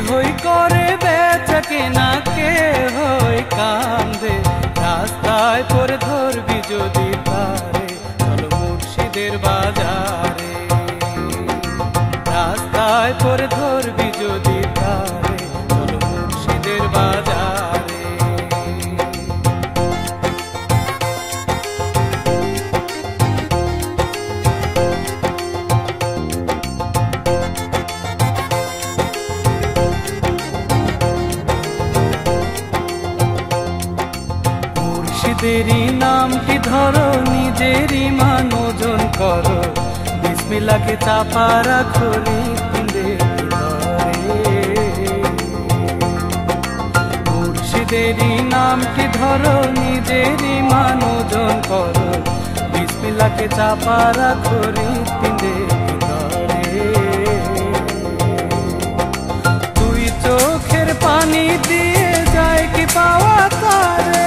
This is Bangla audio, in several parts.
হই করে বেচা কেনা, কে হই কান্দে, রাস্তায় পরে ধরবি যদি পারে, চলো মুর্শিদের বাজারে। রাস্তায় পরে ধরবি যদি পারে, চলো মুর্শিদের বাজারে। মুর্শিদেরই নামটি ধরো, নিজেরই মান ওজন করো, বিসমিল্লাহকে চাপা রাখো হৃৎপিণ্ডের ভিতরে। মুর্শিদেরই নামটি ধরো, নিজেরই মান ওজন করো, বিসমিল্লাহকে চাপা রাখো হৃৎপিণ্ডের ভিতরে। তুই চোখের পানি দিয়ে যায় কি পাওয়া তারে,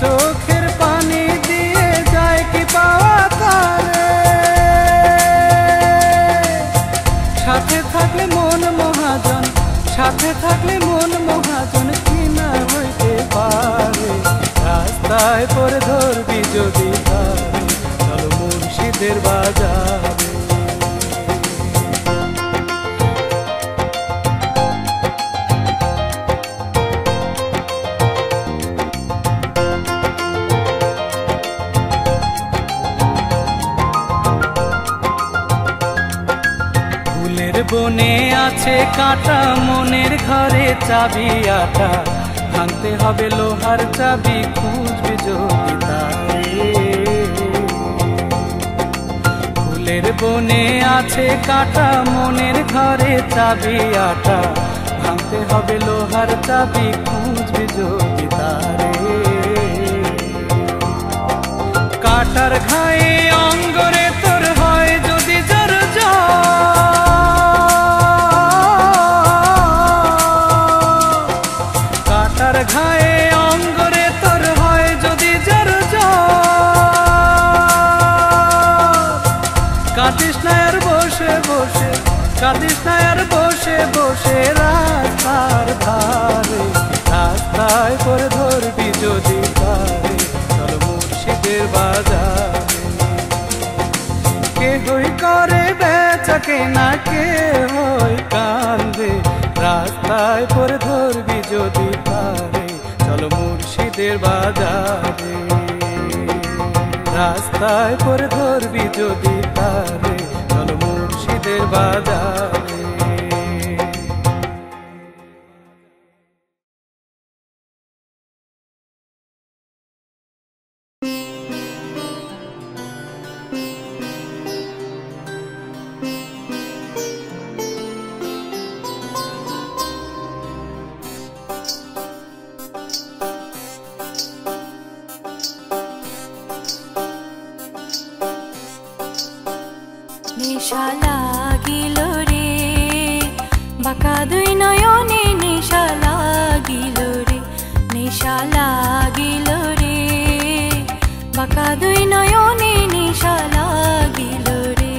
চোখের পানি দিয়ে যায় কি পাওয়া তারে। সাথে থাকলে মন মহাজন, সাথে থাকলে মন মহাজন, কিনা হইতে পারে। রাস্তায় পরে ধরবি যদি পারে, চলো মুর্শিদের বাজারে। বনে আছে কাঁটা, মনের ঘরে চাবি আটা, ভাঙতে হবে লোহার চাবি, খুঁজবি যদি তারে। ফুলের বনে আছে কাঁটা, মনের ঘরে চাবি আটা, ভাঙতে হবে লোহার চাবি, খুঁজবি যদি তারে। কাঁটার ঘায়ে অঙ্গরে তোর হয় যদি জোর ঘায়ে অঙ্গরে তোর হয় যদি জর, কাঁদিস না আর বসে বসে, কাঁদিস না আর বসে বসে রাস্তার ধারে। রাস্তায় করে ধরবি যদি পারে, চলো মুর্শিদের বাজারে। কে হই করে বেচা কেনা, কে হই কান্দে, রাস্তায় পরে ধরবি যদি পারে, চলো মুর্শিদের বাজারে। রাস্তায় পরে ধরবি যদি পারে, চলো মুর্শিদের বাজারে। নেশা লাগিল রে, বাঁকা দুই নয়নে নেশা লাগিল রে, নেশা লাগিল রে, বাঁকা দুই নয়নে নেশা লাগিল রে।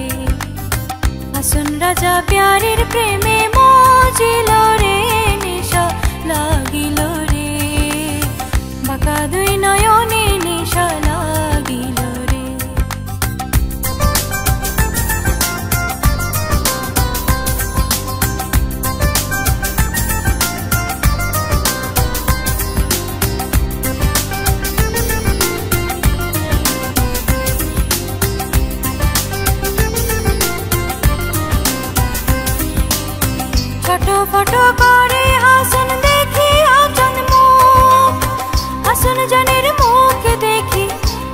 আসুন রাজা প্যারের প্রেমে মজিল রে, নেশা লাগিল রে, বাঁকা দুই নয়নে নেশা লাগিল রে। ফটো করে হাসন দেখি আচন মুখ, হাসন জনের মুখ দেখি,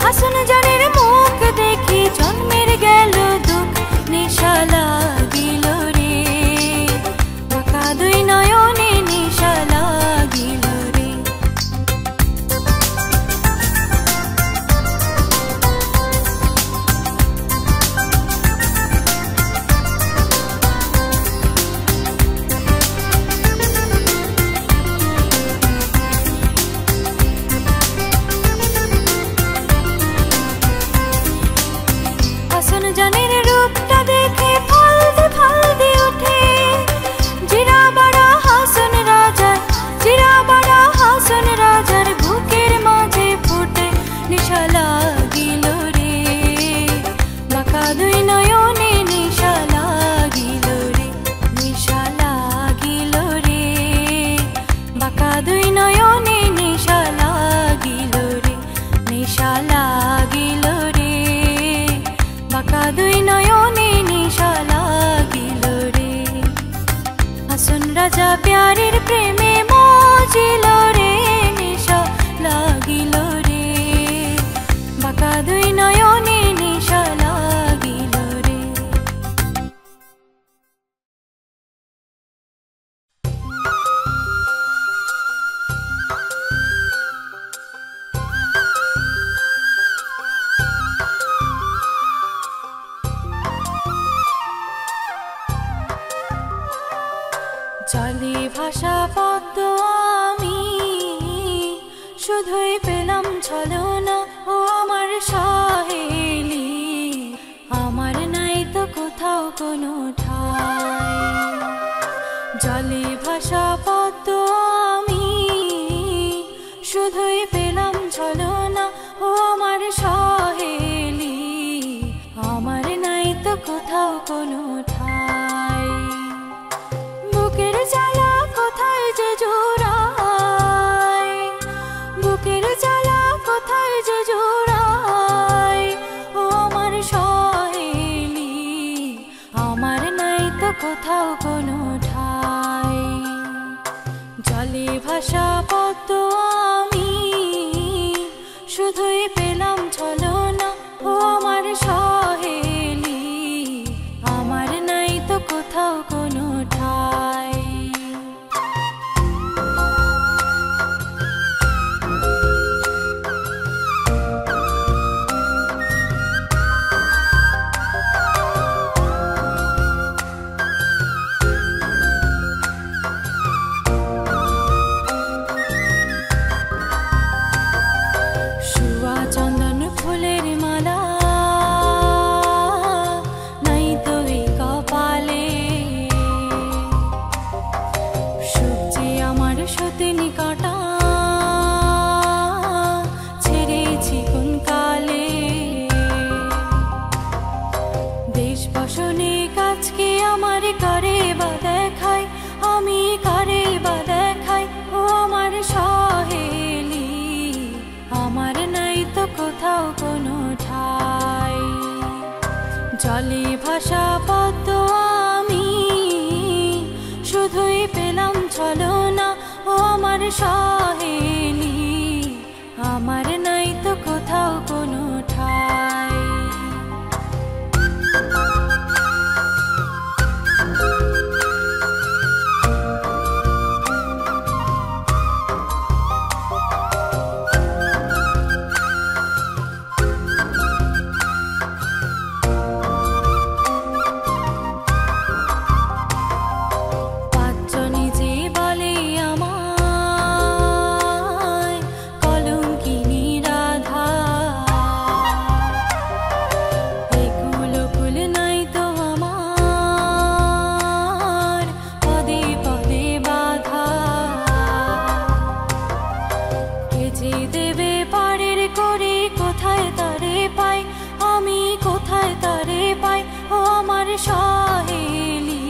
হাসন জনের মুখ দেখি, জন্মের গেল দুঃখ নেশা লাগিল রে, বাঁকা দুই নয়নে নেশা লাগিল রে। জলে ভাষা পদ্ম আমি শুধুই পেলাম ছলনা ও আমার সহেলি, আমার নাই তো কোথাও কোনো ঠাই। জলে ভাষা পদ্ম আমি শুধুই পেলাম ছলনা ও আমার সহেলি, আমার নাই তো কোথাও কোনো ঠাই। বুকের জ্বালা কোথায় যে জোড়ায়, বুকের জ্বালা কোথায় যে জোড়ায় ও আমার সহেলি, আমার নাই তো কোথাও কোনো ঠাই। জলে ভাষা পদ্ম আমি শুধুই পেলাম ছলনা ও আমার সহেলি, আমার নাই তো কোথাও কোনো ঠাই। শুয়া চন্দন ফুলের মালা নাই তো এই কপালে, সূর্যে আমার সতিনী কাটা ছেড়েছি কোন কালে। দেশ বসনে কাজকে আমার করে বা দেখায়, আমি করে বা দেখাই ও আমার সহেলি, আমার নাই তো কোথাও কোনো ঠাই। জলে ভাষা পদ্ম আমি শুধুই পেলাম ছলনা ও আমার সহেলি, আমার নাই তো কোথাও কোনো ঠাই। সহেলি,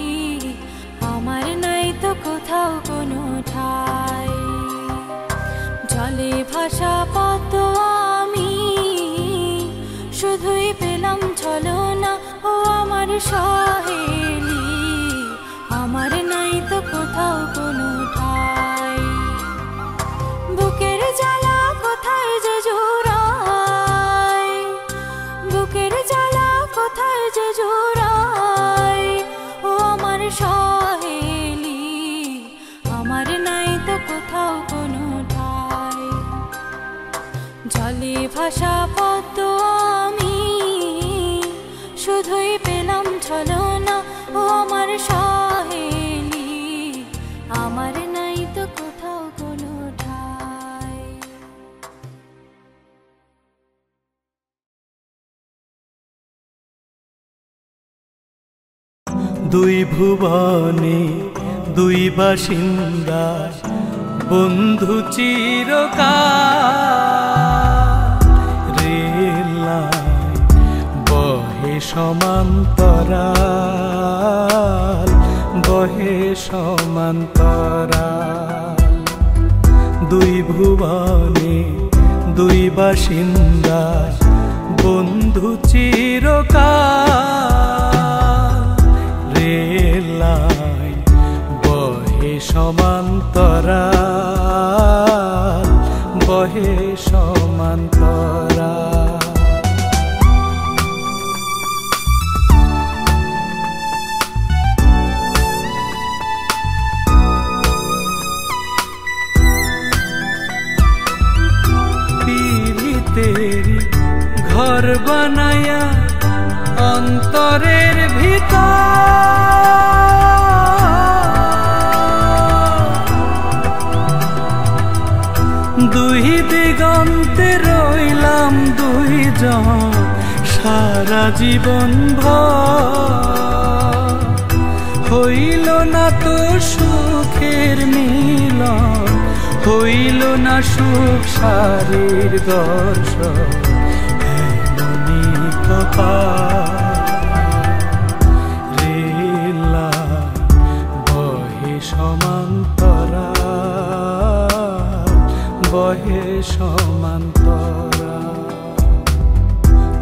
আমার নাই তো কোথাও কোনো ঠাই। জলে ভাষা পদ্ম আমি শুধুই পেলাম ছলনা ও আমার সহেলি, আমার নাই তো কোথাও কোনো ঠাই। বুকের জ্বালা কোথায় যে জোড়ায়, বুকের জ্বালা কোথায় যে জোড়ায় ও আমার সহেলি, আমার নাই তো কোথাও কোনো ঠাই। জলে ভাষা পদ্ম আমি শুধুই পেলাম ছলনা ও আমার সহেলি, আমার নাই তো কোথাও কোনো ঠাই। দুই ভুবনে দুই বাসিন্দা বন্ধু চিরকাল, রেল লাইন বহে সমান্তরাল, বহে সমান্তরাল। দুই ভুবনে দুই বাসিন্দা বন্ধু চিরকাল, রেল লাইন বহে সমান্তরাল, বহে সমান্তরাল। তেরি ঘর বানায়া অন্তরের ভিতর জীবন ভর হইল না তো সুখের মিলন, হইল না সুখ সারির দর্শন, এমনি কপাল রেলা বহে সমান্তরা, বহে সমান্তরা।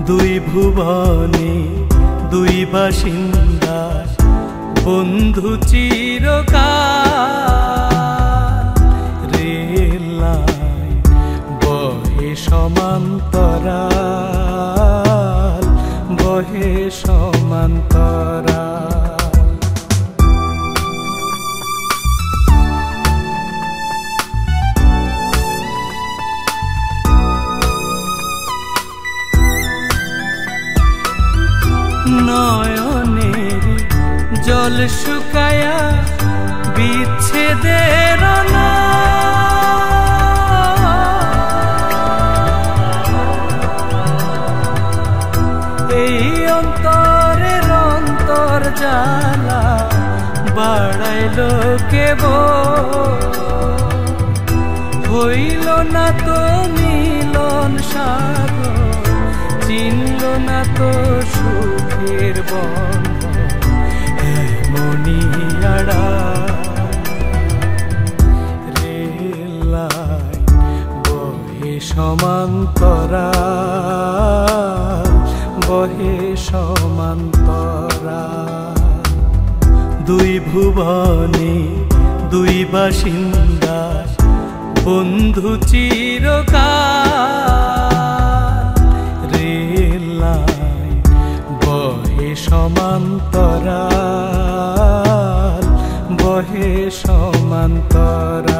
দুই ভুবনে দুই বাসিন্দা বন্ধু চিরকাল, রেল লাইন বহে সমান্তরাল, বহে সমান্তরাল। নয়নের জল শুকায়া বিচ্ছেদের না, এই অন্তরের অন্তর জ্বালা বাড়াইল কেবল, হইল না তো মিলন সাগর, চিনল না তো সুখের বন্ধন, এমনি আড়াল রেল লাইন বহে সমান্তরাল, বহে সমান্তরাল। দুই ভুবনে দুই বাসিন্দা বন্ধু চিরকাল, রেল লাইন বহে সমান্তরাল, বহে সমান্তরাল।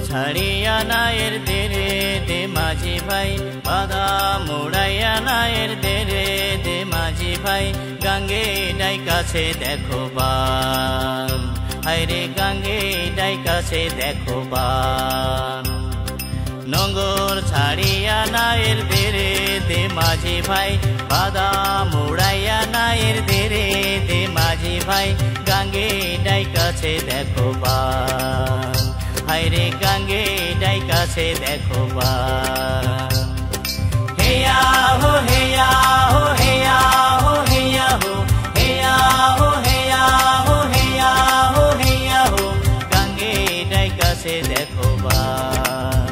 ছাড়িয়া নায়ের দেরে দে মাঝি ভাই, বাদাম উড়াইয়া নায়ের দেরে দে মাঝি ভাই, গাঙ্গে ডাই কাছে দেখো বান, হায়রে গাঙ্গে ডাই কাছে দেখো বান। নঙ্গর ছাড়িয়া নায়ের দেরে দে মাঝি ভাই, বাদাম উড়াইয়া নায়ের দেরে দে মাঝি ভাই, গাঙ্গে ডাই কাছে দেখো বান, হায়রে গাঙ্গে ডাই কাছে দেখো বান। হেয়া হো হেয়া হো হেয়া হো হেয়া হো, হেয়া হো হেয়া হো হেয়া হো হেয়া হো, গাঙ্গে ডাই কাছে দেখো বান,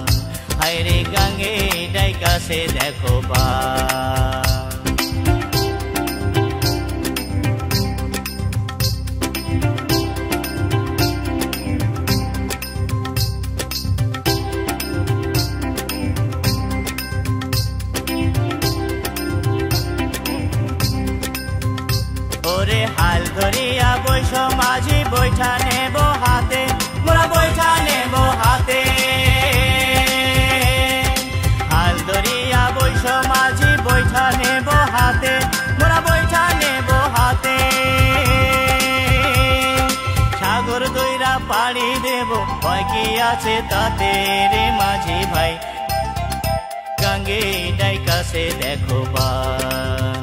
হায়রে গাঙ্গে ডাই কাছে দেখো বান। ওরে হাল ধরিয়া বৈশ মাঝি বৈঠা নেব হাতে, মোরা বৈঠা নেব হাতে। হাল ধরিয়া বৈশ মাঝি বৈঠা নেব হাতে, মোরা বৈঠা নেব হাতে। সাগর দইরা পাড়ি দেব, ভয় কি আছে তাতে রে মাঝি ভাই, গাঙ্গে ডাই কাছে দেখো বান,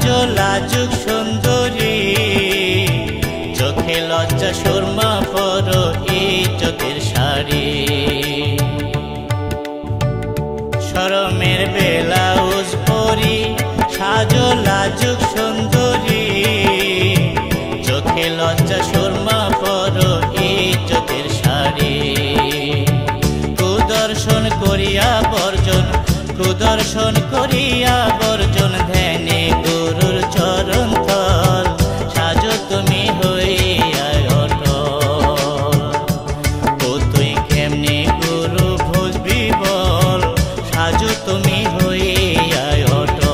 সাজো লাজুক সুন্দরী, চোখে লজ্জা সুরমা পরো ইজ্জতের শাড়ি। শরমের ব্লাউজ পরি, সাজো লাজুক সুন্দরী, চোখে লজ্জা সুরমা পরো ইজ্জতের শাড়ি। কুদর্শন করিয়া বর্জন, কুদর্শন করিয়া বর্জন, ধ্যানে গুরুর চরণ তল, সাজো তুমি হইয়া অটল। ও তুই কেমনে গুরু ভজবি বল, সাজো তুমি হইয়া অটল।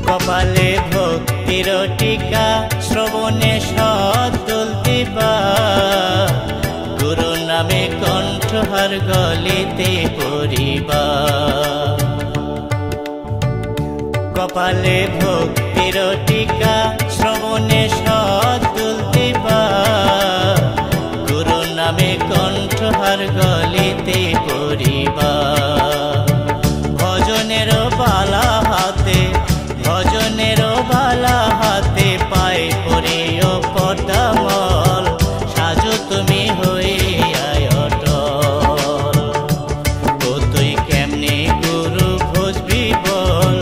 কপালে ভক্তির টিকা, শ্রবণে সদ্দুল দিবা, গুরু নামে কণ্ঠহার গলিতে পরিবা। কপালে ভক্তির টিকা, শ্রবণে সদ্দুল দিবা, গুরু নামে কণ্ঠহার গলিতে পরিবা। ভজনের বালা হাতে, ভজনের বালা হাতে, পায় পরিও পদ্মমল, সাজো তুমি হইয়া অটল। ও তুই কেমনে গুরু ভজবি বল,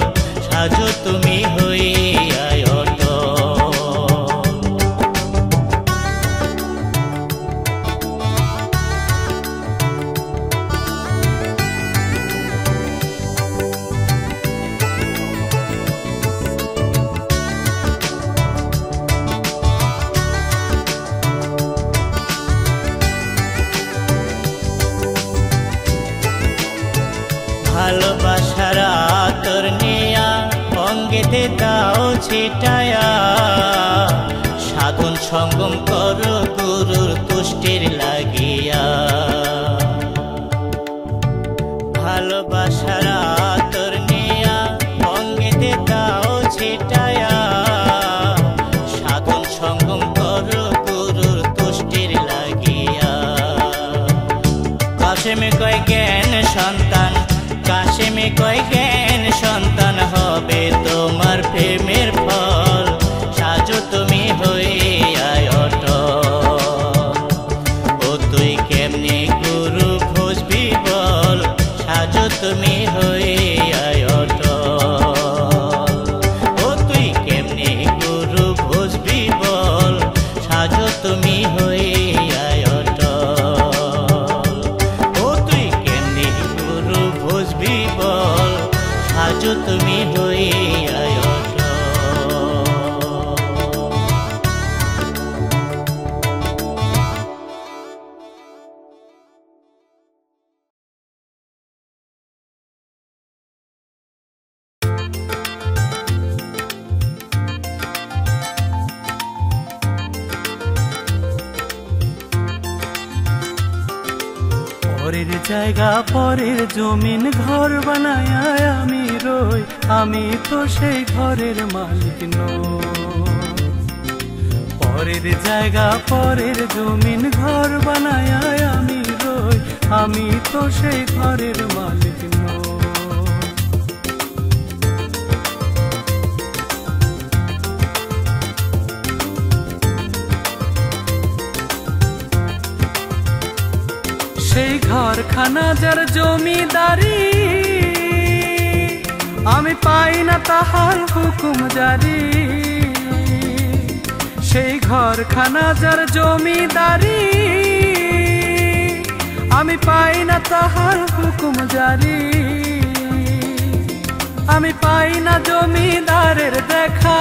সাজো তুমি হইয়া অটল। ভালোবাসার আতর নিয়া অঙ্গেতে দাও ছিটায়া, সাধন সঙ্গম করো গুরুর তুষ্টির লাগিয়া। ভালোবাসার আতর নিয়া অঙ্গেতে দাও ছিটায়া, সাধন সঙ্গম করো গুরুর তুষ্টির লাগিয়া। কাশেমে কয় জ্ঞান সন্তান, কাশেমে কয় জ্ঞান সন্তান, হবে তোমার প্রেমের ফল, সাজো তুমি হইয়া অটল। ও তুই কেমনে গুরু ভজবি বল, সাজো তুমি হইয়া অটল। ও তুই কেমনে গুরু ভজবি বল, সাজো তুমি হইয়া অটল। ও তুই কেমনে গুরু ভজবি বল, সাজো তুমি হইয়া অটল। পরের জায়গা পরের জমিন ঘর বানায় আমি রই, আমি তো সেই ঘরের মালিক নই। পরের জায়গা পরের জমিন ঘর বানায় আমি রই, আমি তো সেই ঘরের মালিক নই। সেই ঘরখানা যার জমিদারি, আমি পাই না তাহার হুকুম জারি। সেই ঘরখানা যার জমিদারি, আমি পাই না তাহার হুকুম জারি। আমি পাই না জমিদারের দেখা,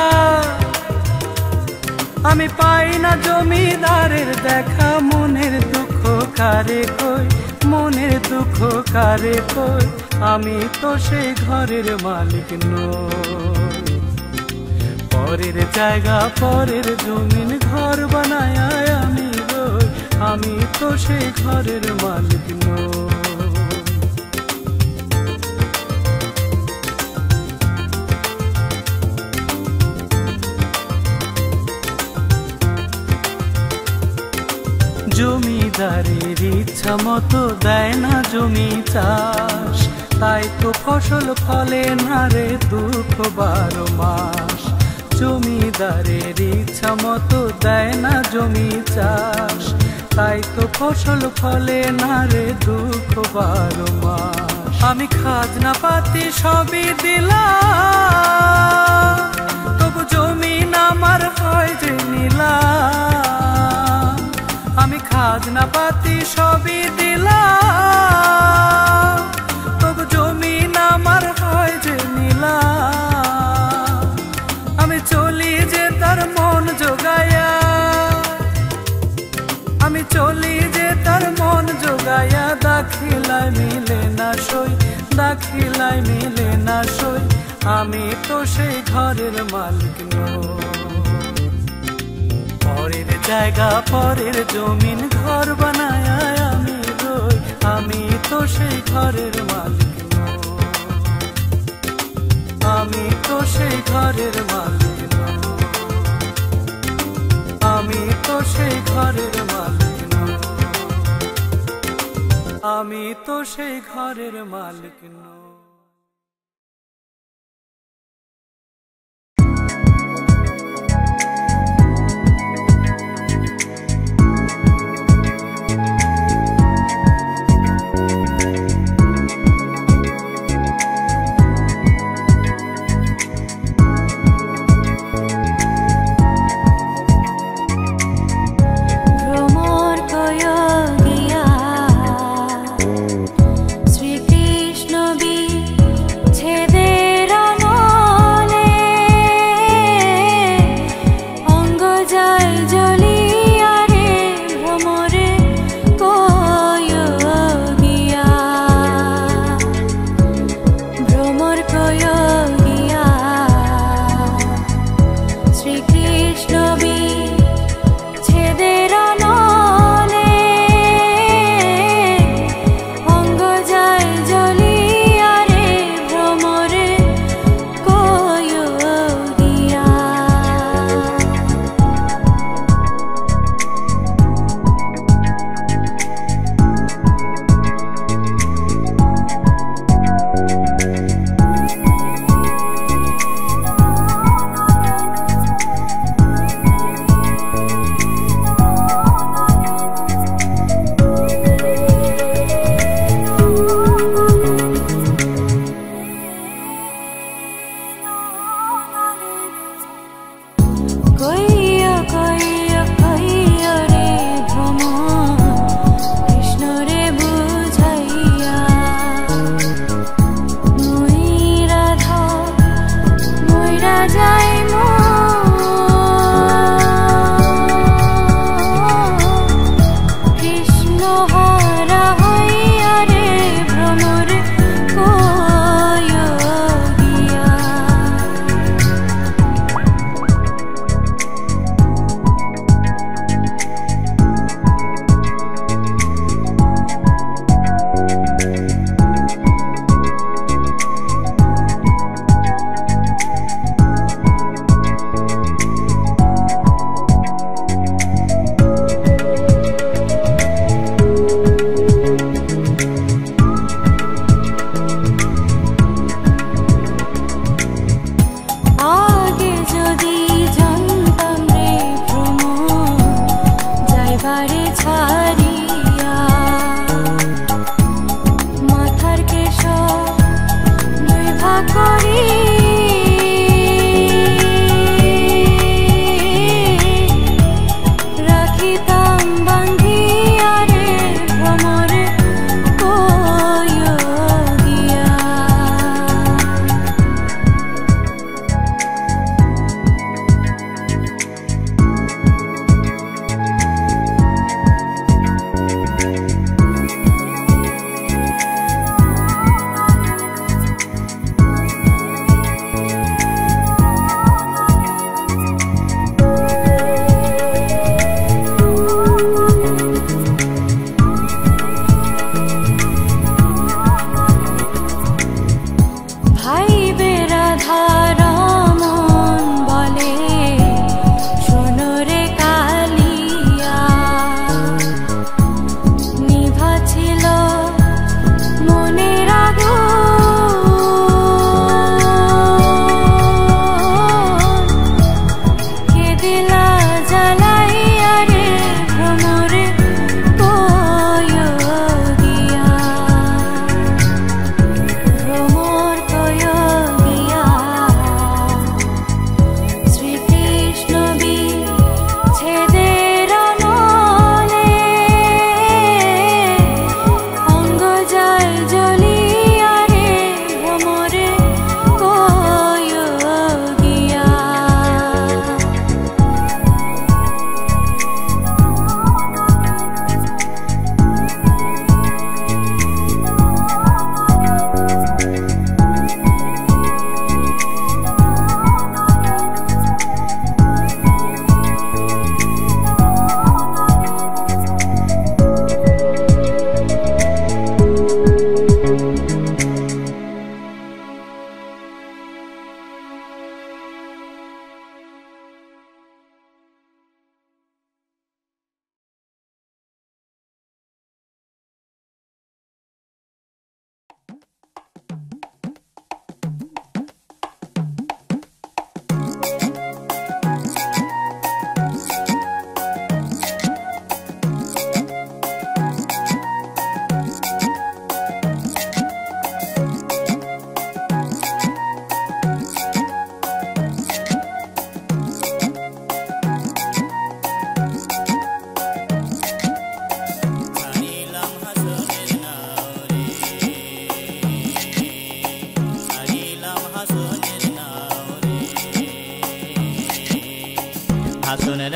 আমি পাই না জমিদারের দেখা। মনের দুঃখ কারে কই, মনের দুঃখ কারে কই, আমি তো সেই ঘরের মালিক নই। পরের জায়গা পরের জমিন ঘর বানায় আমি রই, আমি তো সেই ঘরের মালিক নই। জমিদারের ইচ্ছা মতো দেয় না জমি চাষ, তাই তো ফসল ফলে না রে দুঃখ 12 মাস। জমিদারের ইচ্ছা মতো দেয় না জমি চাষ, তাই তো ফসল ফলে না রে দুঃখ 12 মাস। আমি খাজনা পাতি সবই দিলাম, তবু জমিন আমার হয় যে নিলাম। আমি খাজনা পাতি সবই দিলাম, তবু জমিন আমার হয় যে নিলাম। আমি চলি যে তার মন জোগায়া, আমি চলি যে তার মন জোগায়া। দাখিলায় মিলে না সই, দাখিলায় মিলে না সই। আমি তো সেই ঘরের মালিক নই। পরের জায়গা পরের জমিন ঘর বানায় আমি রই, আমি তো সেই ঘরের মালিক নই। আমি তো সেই ঘরের মালিক নই। আমি তো সেই ঘরের মালিক নই। আমি তো সেই ঘরের মালিক নই। শ্রীকৃষ্ণ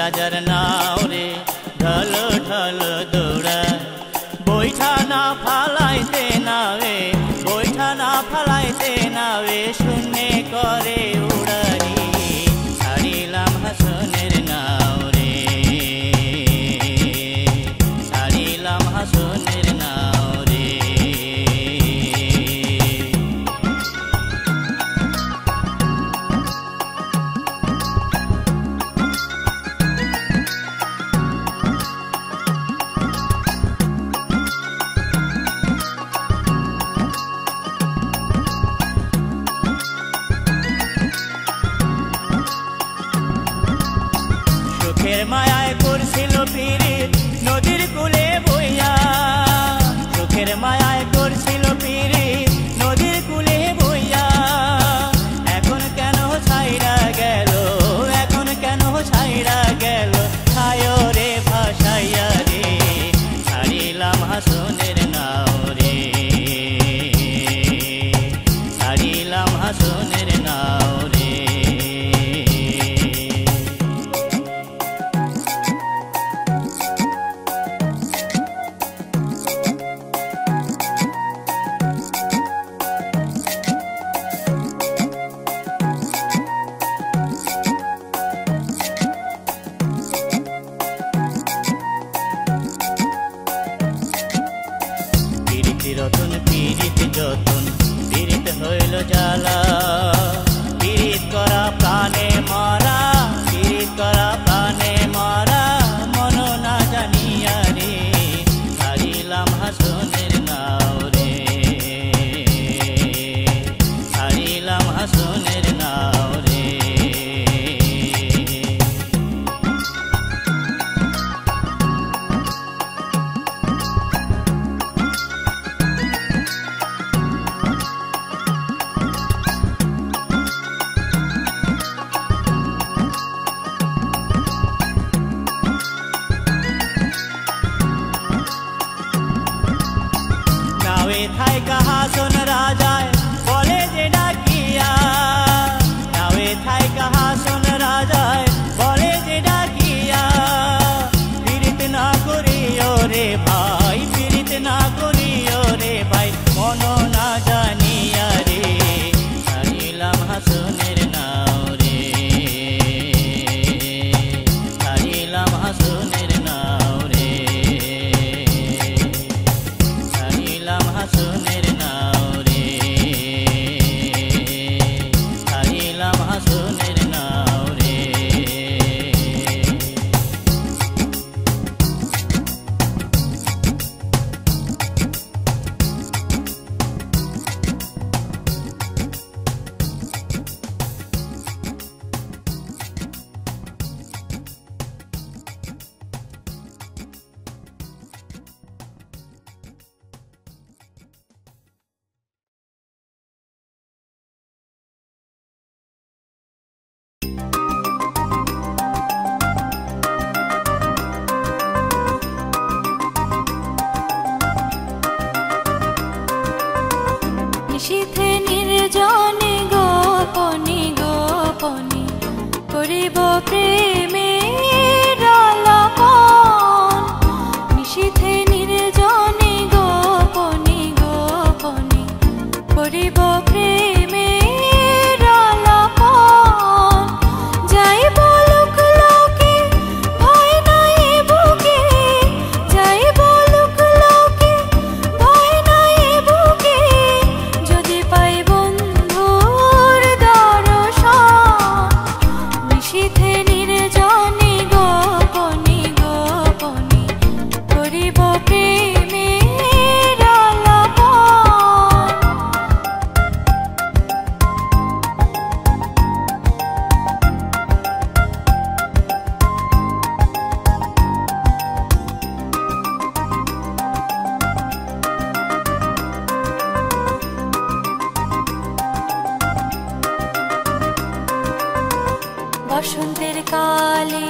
রাজার নাও রে ঢলো ঢলো দৌড়ায় বৈঠা না ফালাইতে নাওয়ে বৈঠা না ফালাইতে নাওয়ে শূন্যে করে উড়ারি ছাড়িলাম হাসনের নাও রে ছাড়িলাম হাসনের নাও রে সুখের মায়ায় করছিল পীড়িত নদীর কূলে বইয়া সুখের মায়ায় করছিল পীড়িত নদীর কূলে বইয়া এখন কেন ছাইরা গেল এখন কেন ছাইরা গেল ছায় রে ভাসাইয়া রে ছাড়িলাম হাসনের নাও রে ছাড়িলাম হাসনের নাও রে রতন পীড়িত যতন পীড়িত হইল জ্বালা পীড়িত করা প্রাণে মরা পীড়িত করা প্রাণে মরা মন না জানিয়া রে ছাড়িলাম হাসনের নাও রে ছাড়িলাম হাসনের নাও রে নাওয়ে থাইকা হাসন রাজায় বলে যে ডাকিয়া নাওয়ে থাইকা হাসন রাজায় বলে যে ডাকিয়া পীড়িত না করিও রে ভাই পীড়িত না করিও রে ভাই মন না জানিয়া রে ছাড়িলাম হাসনের নাও রে ছাড়িলাম হাসনের নাও রে ছাড়িলাম হাসনের নাও রে ছাড়িলাম হাসনের নাও রে নিশীথে নির্জনে গোপনে গোপনে করিব প্রেমের আলাপন নিশীথে নির্জনে গোপনে গোপনে করিব প্রেমের আলাপন যাইব লোক লোকে ভয় নাই বুকে যাইব লোক লোকে ভয় নাই বুকে যদি পাই বন্ধুর দর্শন নিশীথে নির্জনে গোপনে গোপনে করিব প্রেমের আলাপন বসন্তের কালে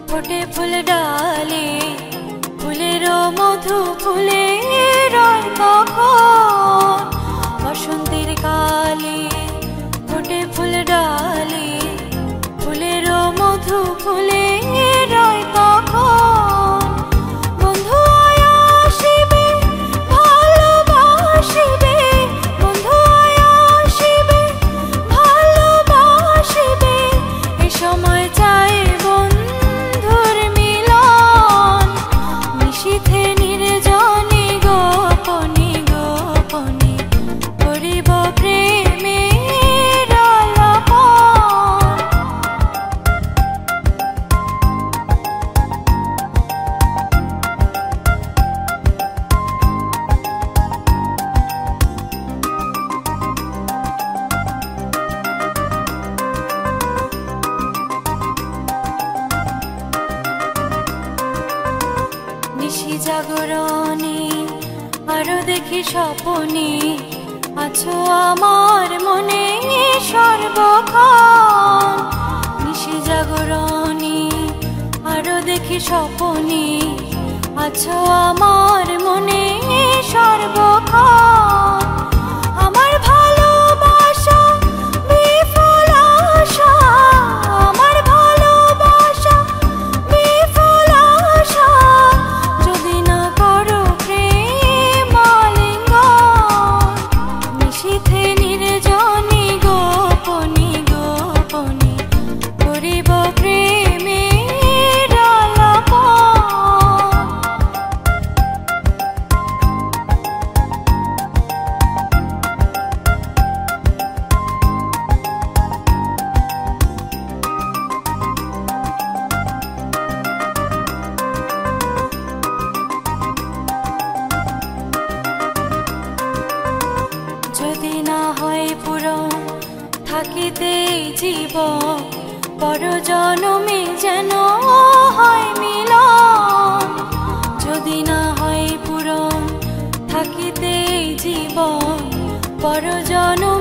ফোটে ফুল ডালে ফুলেরও মধু ফুলে রয় কখন বসন্তের কালে ফোটে ফুল ডালে ফুলেরও মধু ফুলে আরো দেখি স্বপনে আছো আমার মনে সর্বক্ষণ নিশি জাগরণে আরো দেখি স্বপনে আছো আমার মনে সর্বক্ষণ আমার ভালোবাসা বিফল আশা আমার ভালোবাসা বিফল আশা যদি না করো প্রেম আলিঙ্গন নিশীথে নির্জনে গোপনে গোপনে করিব প্রেমের আলাপন যদি না হয় পূরণ থাকিতে জীবন পর জনমে যেন হয় মিলন যদি না হয় পূরণ থাকিতে জীবন পর জনমে